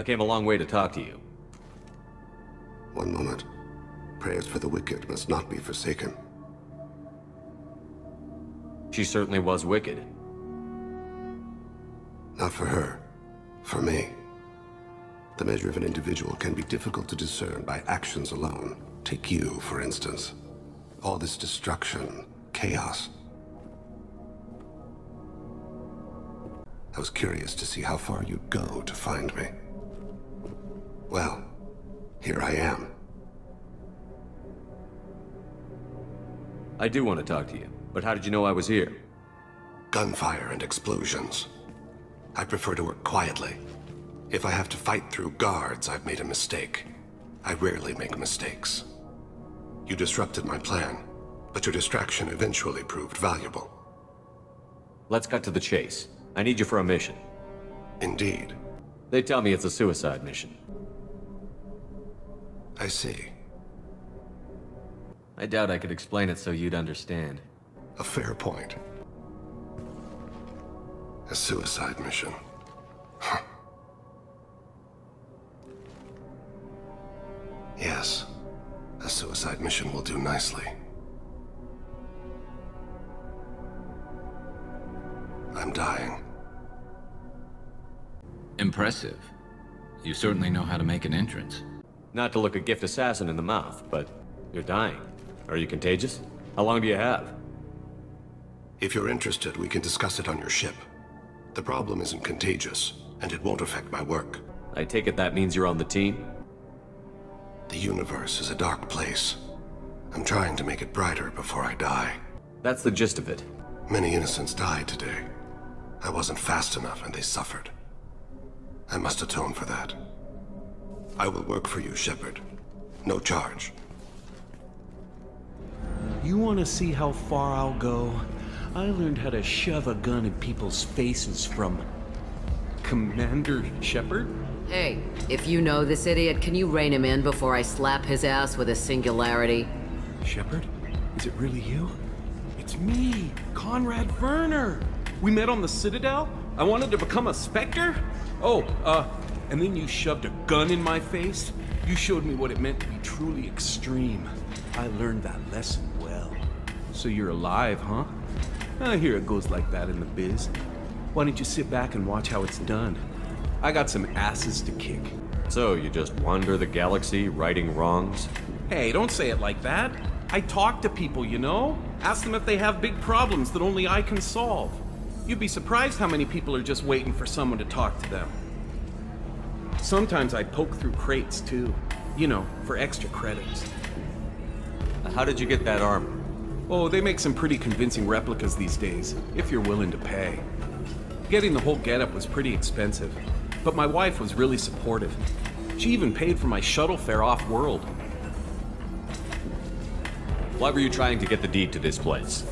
I came a long way to talk to you. One moment. Prayers for the wicked must not be forsaken. She certainly was wicked. Not for her. For me. The measure of an individual can be difficult to discern by actions alone. Take you, for instance. All this destruction, chaos. I was curious to see how far you'd go to find me. Well, here I am. I do want to talk to you, but how did you know I was here? Gunfire and explosions. I prefer to work quietly. If I have to fight through guards, I've made a mistake. I rarely make mistakes. You disrupted my plan, but your distraction eventually proved valuable. Let's cut to the chase. I need you for a mission. Indeed. They tell me it's a suicide mission. I see. I doubt I could explain it so you'd understand. A fair point. A suicide mission. Huh. Yes. A suicide mission will do nicely. I'm dying. Impressive. You certainly know how to make an entrance. Not to look a gift assassin in the mouth, but you're dying. Are you contagious? How long do you have? If you're interested, we can discuss it on your ship. The problem isn't contagious, and it won't affect my work. I take it that means you're on the team? The universe is a dark place. I'm trying to make it brighter before I die. That's the gist of it. Many innocents died today. I wasn't fast enough and they suffered. I must atone for that. I will work for you, Shepard. No charge. You want to see how far I'll go? I learned how to shove a gun in people's faces from Commander Shepard? Hey, if you know this idiot, can you rein him in before I slap his ass with a singularity? Shepard? Is it really you? It's me, Conrad Werner. We met on the Citadel? I wanted to become a Spectre? Oh, and then you shoved a gun in my face? You showed me what it meant to be truly extreme. I learned that lesson well. So you're alive, huh? I hear it goes like that in the biz. Why don't you sit back and watch how it's done? I got some asses to kick. So, you just wander the galaxy, righting wrongs? Hey, don't say it like that. I talk to people, you know? Ask them if they have big problems that only I can solve. You'd be surprised how many people are just waiting for someone to talk to them. Sometimes I poke through crates, too. You know, for extra credits. How did you get that armor? Oh, they make some pretty convincing replicas these days, if you're willing to pay. Getting the whole getup was pretty expensive, but my wife was really supportive. She even paid for my shuttle fare off-world. Why were you trying to get the deed to this place?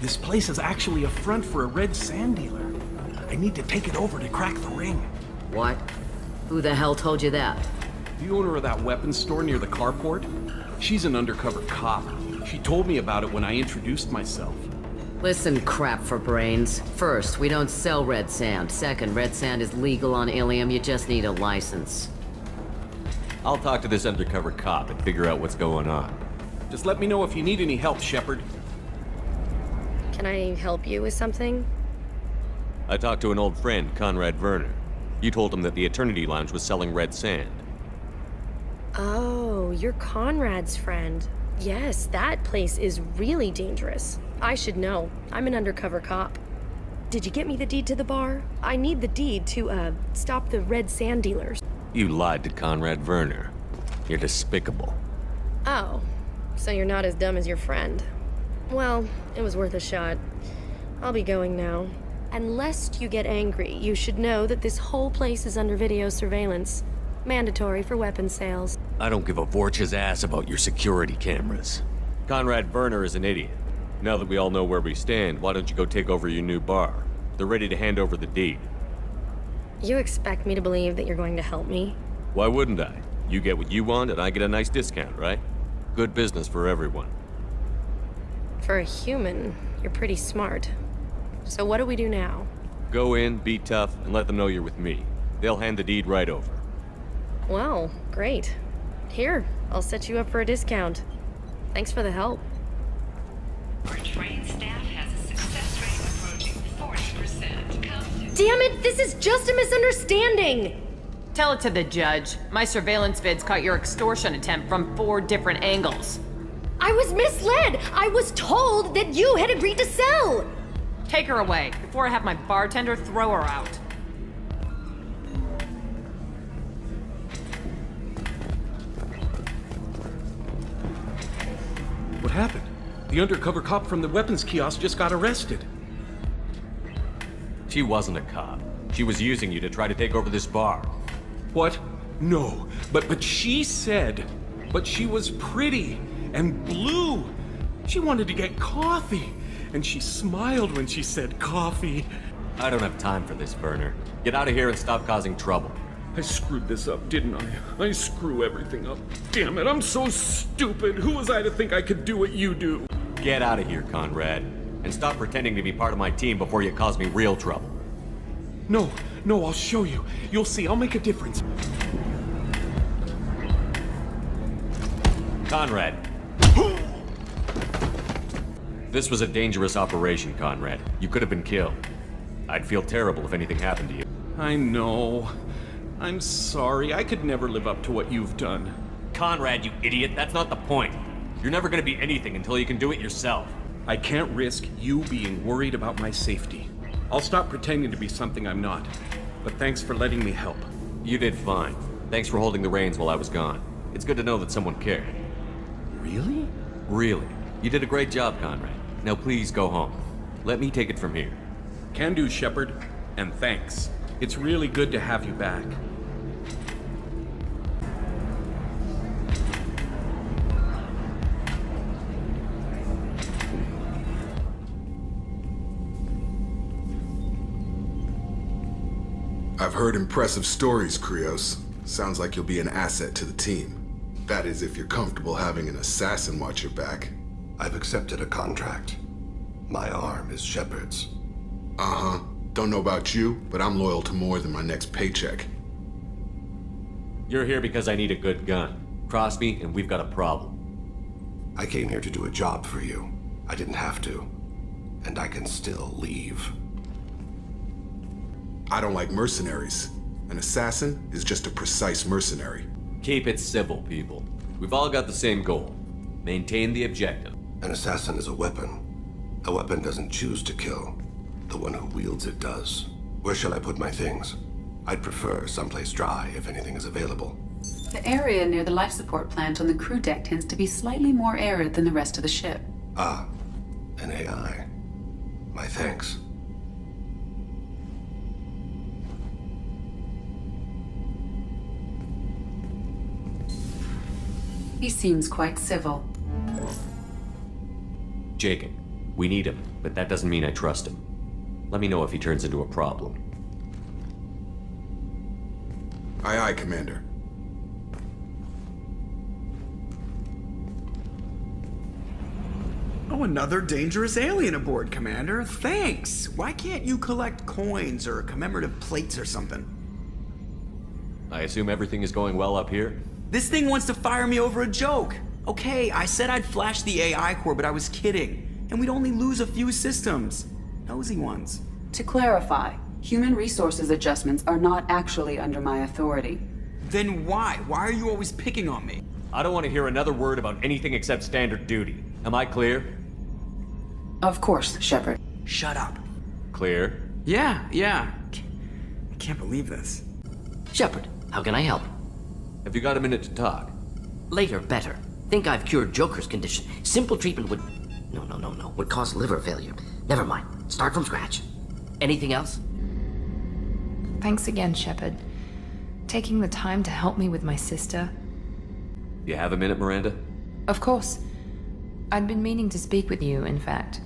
This place is actually a front for a red sand dealer. I need to take it over to crack the ring. What? Who the hell told you that? The owner of that weapons store near the carport? She's an undercover cop. She told me about it when I introduced myself. Listen, crap for brains. First, we don't sell red sand. Second, red sand is legal on Illium. You just need a license. I'll talk to this undercover cop and figure out what's going on. Just let me know if you need any help, Shepard. Can I help you with something? I talked to an old friend, Conrad Werner. You told him that the Eternity Lounge was selling red sand. Oh, you're Conrad's friend. Yes, that place is really dangerous. I should know. I'm an undercover cop. Did you get me the deed to the bar? I need the deed to, stop the red sand dealers. You lied to Conrad Werner. You're despicable. Oh, so you're not as dumb as your friend. Well, it was worth a shot. I'll be going now. And lest you get angry, you should know that this whole place is under video surveillance. Mandatory for weapon sales. I don't give a Vorch's ass about your security cameras. Conrad Werner is an idiot. Now that we all know where we stand, why don't you go take over your new bar? They're ready to hand over the deed. You expect me to believe that you're going to help me? Why wouldn't I? You get what you want and I get a nice discount, right? Good business for everyone. For a human, you're pretty smart. So what do we do now? Go in, be tough, and let them know you're with me. They'll hand the deed right over. Wow, great. Here, I'll set you up for a discount. Thanks for the help. Our trained staff has a success rate approaching 40%. Damn it, this is just a misunderstanding! Tell it to the judge. My surveillance vids caught your extortion attempt from 4 different angles. I was misled! I was told that you had agreed to sell! Take her away, before I have my bartender throw her out. What happened? The undercover cop from the weapons kiosk just got arrested. She wasn't a cop. She was using you to try to take over this bar. What? No. But she said... But she was pretty and blue. She wanted to get coffee. And she smiled when she said coffee. I don't have time for this, Werner. Get out of here and stop causing trouble. I screwed this up, didn't I? I screw everything up. Damn it, I'm so stupid. Who was I to think I could do what you do? Get out of here, Conrad. And stop pretending to be part of my team before you cause me real trouble. No, I'll show you. You'll see, I'll make a difference. Conrad. This was a dangerous operation, Conrad. You could have been killed. I'd feel terrible if anything happened to you. I know. I'm sorry. I could never live up to what you've done. Conrad, you idiot, that's not the point. You're never gonna be anything until you can do it yourself. I can't risk you being worried about my safety. I'll stop pretending to be something I'm not. But thanks for letting me help. You did fine. Thanks for holding the reins while I was gone. It's good to know that someone cared. Really? Really. You did a great job, Conrad. Now please go home. Let me take it from here. Can do, Shepard. And thanks. It's really good to have you back. I've heard impressive stories, Krios. Sounds like you'll be an asset to the team. That is, if you're comfortable having an assassin watch your back. I've accepted a contract. My arm is Shepard's. Uh-huh. Don't know about you, but I'm loyal to more than my next paycheck. You're here because I need a good gun. Cross me, and we've got a problem. I came here to do a job for you. I didn't have to. And I can still leave. I don't like mercenaries. An assassin is just a precise mercenary. Keep it civil, people. We've all got the same goal. Maintain the objective. An assassin is a weapon. A weapon doesn't choose to kill. The one who wields it does. Where shall I put my things? I'd prefer someplace dry if anything is available. The area near the life support plant on the crew deck tends to be slightly more arid than the rest of the ship. Ah, an AI. My thanks. He seems quite civil. Jacob, we need him, but that doesn't mean I trust him. Let me know if he turns into a problem. Aye, aye, Commander. Oh, another dangerous alien aboard, Commander. Thanks. Why can't you collect coins or commemorative plates or something? I assume everything is going well up here? This thing wants to fire me over a joke. Okay, I said I'd flash the AI core, but I was kidding. And we'd only lose a few systems. Nosy ones. To clarify, human resources adjustments are not actually under my authority. Then why? Why are you always picking on me? I don't want to hear another word about anything except standard duty. Am I clear? Of course, Shepard. Shut up. Clear. Yeah. I can't believe this. Shepard, how can I help? Have you got a minute to talk? Later, better. Think I've cured Joker's condition. Simple treatment would... No. Would cause liver failure. Never mind. Start from scratch. Anything else? Thanks again, Shepard. Taking the time to help me with my sister. You have a minute, Miranda? Of course. I'd been meaning to speak with you, in fact.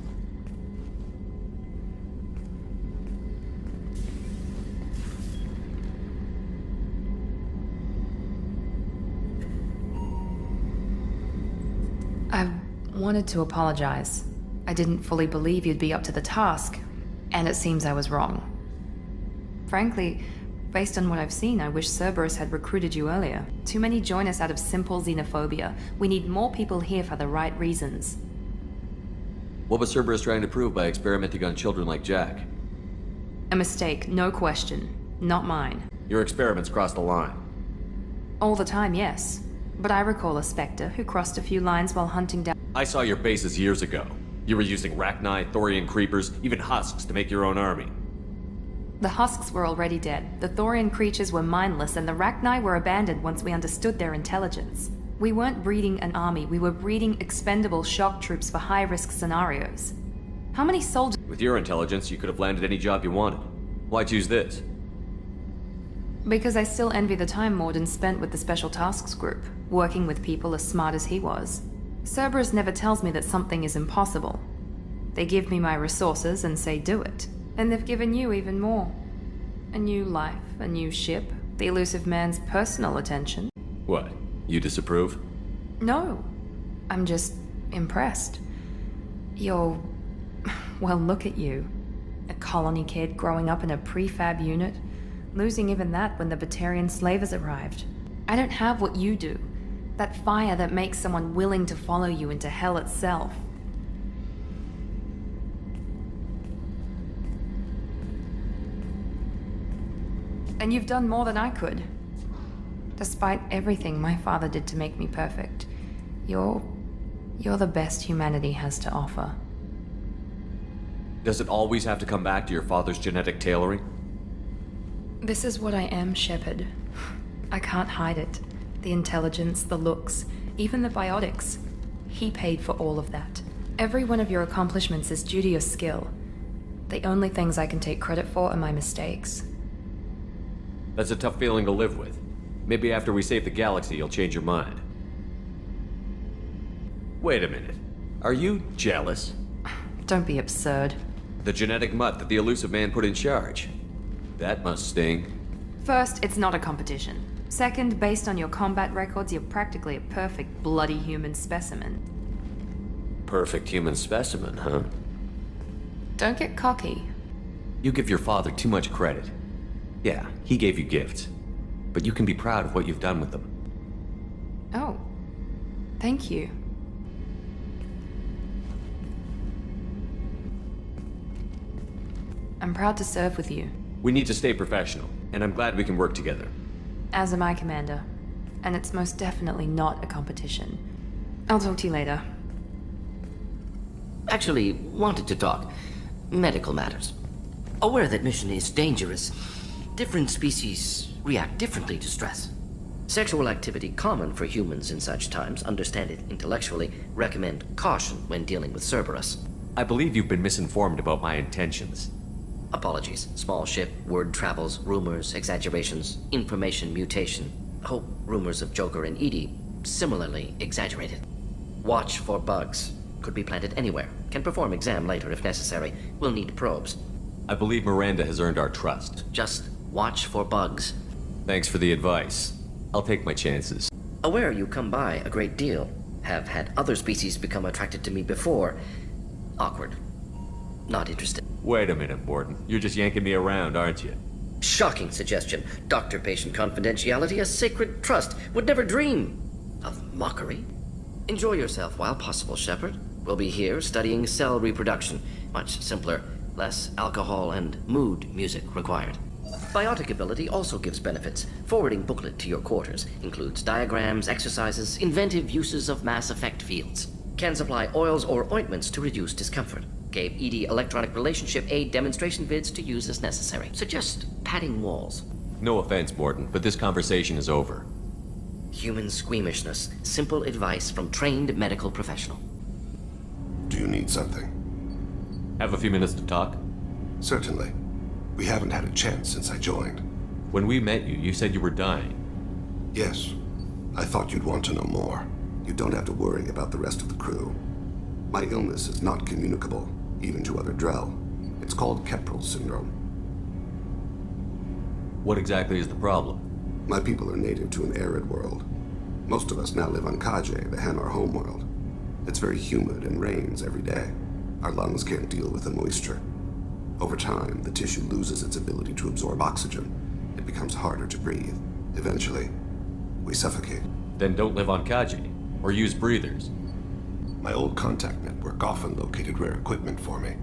I wanted to apologize. I didn't fully believe you'd be up to the task, and it seems I was wrong. Frankly, Based on what I've seen, I wish Cerberus had recruited you earlier. Too many join us out of simple xenophobia. We need more people here for the right reasons. What was Cerberus trying to prove by experimenting on children like Jack? A mistake, no question. Not mine. Your experiments crossed the line. All the time, yes. But I recall a Spectre who crossed a few lines while hunting down... I saw your bases years ago. You were using Rachni, Thorian creepers, even husks to make your own army. The husks were already dead. The Thorian creatures were mindless, and the Rachni were abandoned once we understood their intelligence. We weren't breeding an army, we were breeding expendable shock troops for high-risk scenarios. How many soldiers... With your intelligence, you could have landed any job you wanted. Why choose this? Because I still envy the time Morden spent with the Special Tasks Group, working with people as smart as he was. Cerberus never tells me that something is impossible. They give me my resources and say do it. And they've given you even more. A new life, a new ship, the elusive man's personal attention. What? You disapprove? No. I'm just impressed. You're... well, look at you. A colony kid growing up in a prefab unit, losing even that when the Batarian slavers arrived. I don't have what you do. That fire that makes someone willing to follow you into hell itself. And you've done more than I could. Despite everything my father did to make me perfect, you're the best humanity has to offer. Does it always have to come back to your father's genetic tailoring? This is what I am, Shepard. I can't hide it. The intelligence, the looks, even the biotics. He paid for all of that. Every one of your accomplishments is due to your skill. The only things I can take credit for are my mistakes. That's a tough feeling to live with. Maybe after we save the galaxy, you'll change your mind. Wait a minute. Are you jealous? Don't be absurd. The genetic mutt that the elusive man put in charge. That must sting. First, it's not a competition. Second, based on your combat records, you're practically a perfect bloody human specimen. Perfect human specimen, huh? Don't get cocky. You give your father too much credit. Yeah, he gave you gifts. But you can be proud of what you've done with them. Oh. Thank you. I'm proud to serve with you. We need to stay professional, and I'm glad we can work together. As am I, Commander. And it's most definitely not a competition. I'll talk to you later. Actually, wanted to talk. Medical matters. Aware that mission is dangerous. Different species react differently to stress. Sexual activity common for humans in such times, understand it intellectually, recommend caution when dealing with Cerberus. I believe you've been misinformed about my intentions. Apologies. Small ship, word travels, rumors, exaggerations, information mutation. Hope rumors of Joker and Edie similarly exaggerated. Watch for bugs. Could be planted anywhere. Can perform exam later if necessary. We'll need probes. I believe Miranda has earned our trust. Just watch for bugs. Thanks for the advice. I'll take my chances. Aware you come by a great deal. Have had other species become attracted to me before. Awkward. Not interested. Wait a minute, Morden. You're just yanking me around, aren't you? Shocking suggestion. Doctor-patient confidentiality, a sacred trust. Would never dream of mockery. Enjoy yourself while possible, Shepard. We'll be here studying cell reproduction. Much simpler, less alcohol and mood music required. Biotic ability also gives benefits. Forwarding booklet to your quarters. Includes diagrams, exercises, inventive uses of mass effect fields. Can supply oils or ointments to reduce discomfort. Gave ED electronic relationship aid demonstration vids to use as necessary. Suggest padding walls. No offense, Morden, but this conversation is over. Human squeamishness. Simple advice from trained medical professional. Do you need something? Have a few minutes to talk? Certainly. We haven't had a chance since I joined. When we met you, you said you were dying. Yes. I thought you'd want to know more. You don't have to worry about the rest of the crew. My illness is not communicable, even to other Drell. It's called Keprel syndrome. What exactly is the problem? My people are native to an arid world. Most of us now live on Kaje, the Hanar homeworld. It's very humid and rains every day. Our lungs can't deal with the moisture. Over time, the tissue loses its ability to absorb oxygen, it becomes harder to breathe. Eventually, we suffocate. Then don't live on Kaji, or use breathers. My old contact network often located rare equipment for me.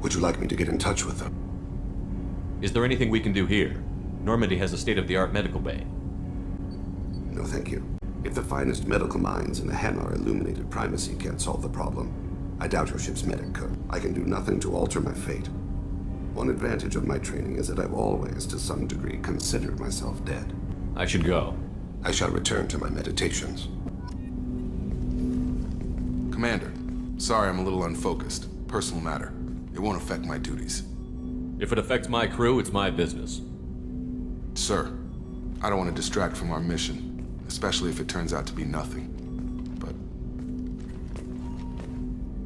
Would you like me to get in touch with them? Is there anything we can do here? Normandy has a state-of-the-art medical bay. No, thank you. If the finest medical minds in the Hanar illuminated primacy can't solve the problem, I doubt your ship's medic could. I can do nothing to alter my fate. One advantage of my training is that I've always, to some degree, considered myself dead. I should go. I shall return to my meditations. Commander, sorry I'm a little unfocused. Personal matter. It won't affect my duties. If it affects my crew, it's my business. Sir, I don't want to distract from our mission, especially if it turns out to be nothing. But...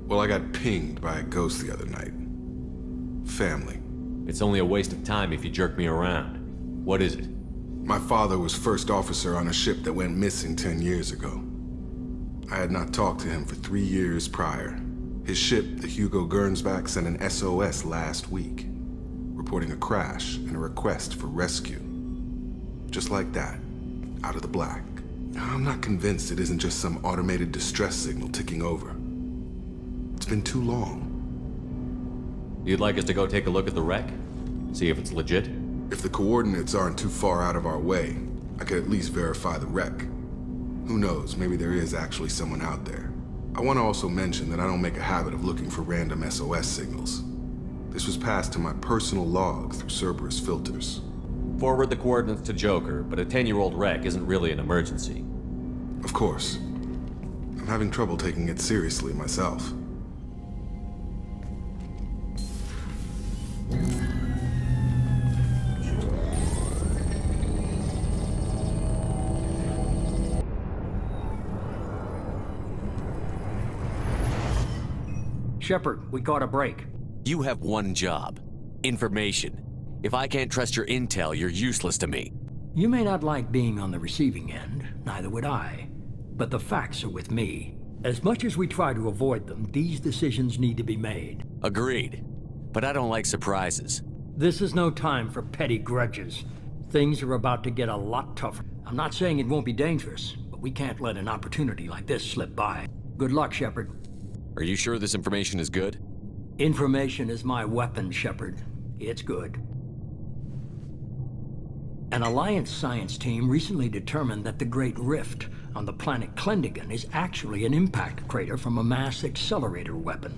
well, I got pinged by a ghost the other night. Family. It's only a waste of time if you jerk me around. What is it? My father was first officer on a ship that went missing 10 years ago. I had not talked to him for 3 years prior. His ship, the Hugo Gernsback, sent an SOS last week, reporting a crash and a request for rescue. Just like that, out of the black. I'm not convinced it isn't just some automated distress signal ticking over. It's been too long. You'd like us to go take a look at the wreck? See if it's legit? If the coordinates aren't too far out of our way, I could at least verify the wreck. Who knows, maybe there is actually someone out there. I want to also mention that I don't make a habit of looking for random SOS signals. This was passed to my personal log through Cerberus filters. Forward the coordinates to Joker, but a 10-year-old wreck isn't really an emergency. Of course. I'm having trouble taking it seriously myself. Shepard, we caught a break. You have one job. Information. If I can't trust your intel, you're useless to me. You may not like being on the receiving end, neither would I. But the facts are with me. As much as we try to avoid them, these decisions need to be made. Agreed. But I don't like surprises. This is no time for petty grudges. Things are about to get a lot tougher. I'm not saying it won't be dangerous, but we can't let an opportunity like this slip by. Good luck, Shepard. Are you sure this information is good? Information is my weapon, Shepard. It's good. An Alliance science team recently determined that the Great Rift on the planet Klendigan is actually an impact crater from a mass accelerator weapon.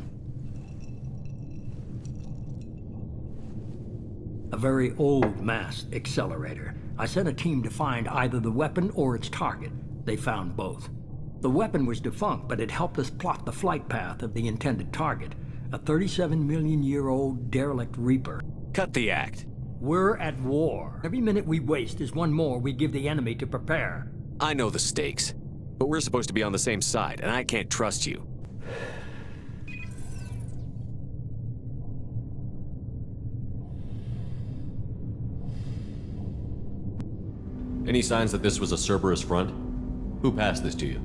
A very old mass accelerator. I sent a team to find either the weapon or its target. They found both. The weapon was defunct, but it helped us plot the flight path of the intended target, a 37-million-year-old derelict Reaper. Cut the act. We're at war. Every minute we waste is one more we give the enemy to prepare. I know the stakes, but we're supposed to be on the same side, and I can't trust you. Any signs that this was a Cerberus front? Who passed this to you?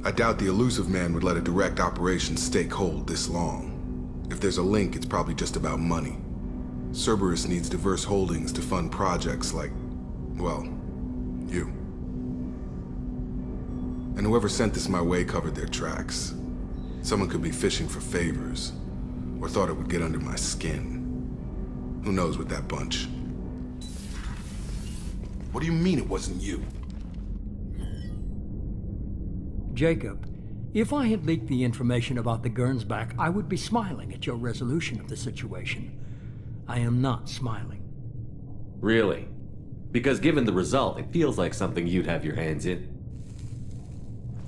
I doubt the elusive man would let a direct operation stake hold this long. If there's a link, it's probably just about money. Cerberus needs diverse holdings to fund projects like, well, you. And whoever sent this my way covered their tracks. Someone could be fishing for favors, or thought it would get under my skin. Who knows with that bunch? What do you mean it wasn't you? Jacob, if I had leaked the information about the Gernsback, I would be smiling at your resolution of the situation. I am not smiling. Really? Because given the result, it feels like something you'd have your hands in.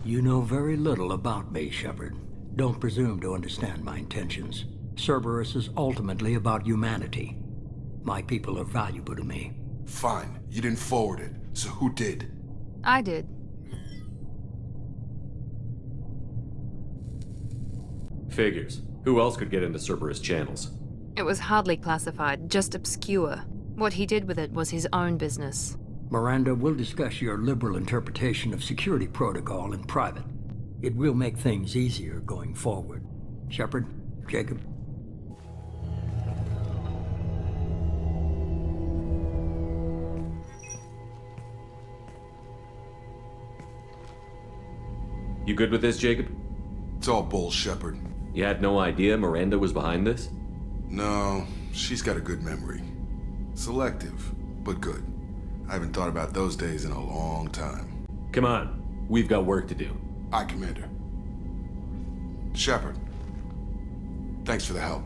You know very little about me, Shepard. Don't presume to understand my intentions. Cerberus is ultimately about humanity. My people are valuable to me. Fine. You didn't forward it. So who did? I did. Figures. Who else could get into Cerberus channels? It was hardly classified, just obscure. What he did with it was his own business. Miranda, we'll discuss your liberal interpretation of security protocol in private. It will make things easier going forward. Shepard, Jacob. Shepard, You good with this, Jacob? It's all bull, Shepard. You had no idea Miranda was behind this? No, she's got a good memory. Selective, but good. I haven't thought about those days in a long time. Come on. We've got work to do. Aye, Commander. Shepard, thanks for the help.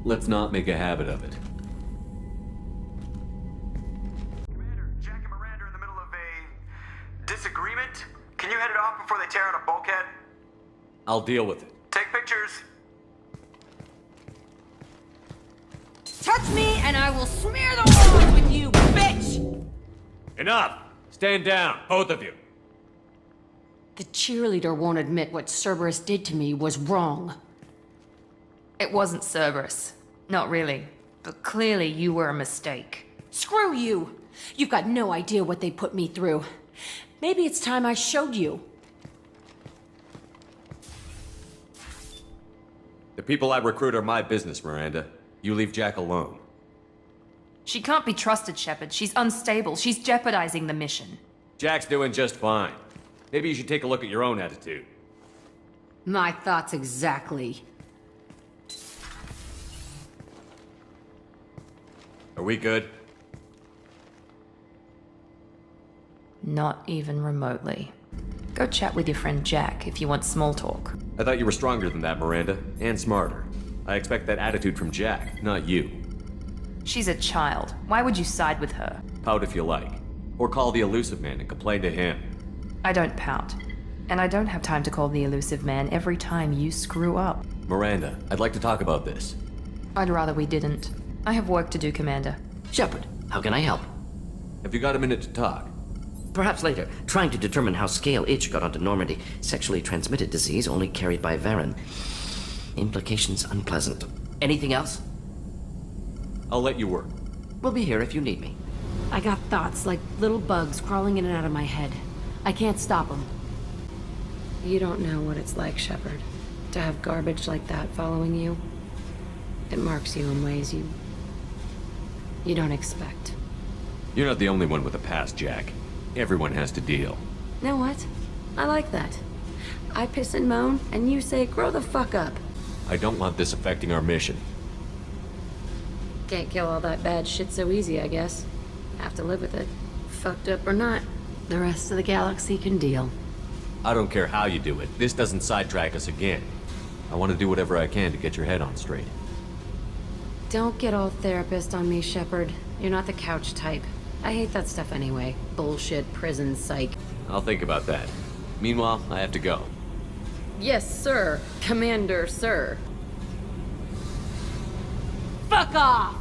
Let's not make a habit of it. Commander, Jack and Miranda are in the middle of a disagreement. Can you head it off before they tear out a bulkhead? I'll deal with it. Take pictures. Touch me and I will smear the walls with you, bitch! Enough! Stand down, both of you. The cheerleader won't admit what Cerberus did to me was wrong. It wasn't Cerberus. Not really. But clearly you were a mistake. Screw you! You've got no idea what they put me through. Maybe it's time I showed you. The people I recruit are my business, Miranda. You leave Jack alone. She can't be trusted, Shepard. She's unstable. She's jeopardizing the mission. Jack's doing just fine. Maybe you should take a look at your own attitude. My thoughts exactly. Are we good? Not even remotely. Go chat with your friend Jack if you want small talk. I thought you were stronger than that, Miranda, and smarter. I expect that attitude from Jack, not you. She's a child. Why would you side with her? Pout if you like. Or call the elusive man and complain to him. I don't pout. And I don't have time to call the elusive man every time you screw up. Miranda, I'd like to talk about this. I'd rather we didn't. I have work to do, Commander. Shepard, how can I help? Have you got a minute to talk? Perhaps later. Trying to determine how Scale Itch got onto Normandy. Sexually transmitted disease only carried by Varen. Implications unpleasant. Anything else? I'll let you work. We'll be here if you need me. I got thoughts like little bugs crawling in and out of my head. I can't stop them. You don't know what it's like, Shepard. To have garbage like that following you. It marks you in ways you don't expect. You're not the only one with a past, Jack. Everyone has to deal. Know what? I like that. I piss and moan, and you say, grow the fuck up. I don't want this affecting our mission. Can't kill all that bad shit so easy, I guess. Have to live with it. Fucked up or not, the rest of the galaxy can deal. I don't care how you do it. This doesn't sidetrack us again. I want to do whatever I can to get your head on straight. Don't get all therapist on me, Shepard. You're not the couch type. I hate that stuff anyway. Bullshit, prison, psych. I'll think about that. Meanwhile, I have to go. Yes, sir. Commander, sir. Fuck off!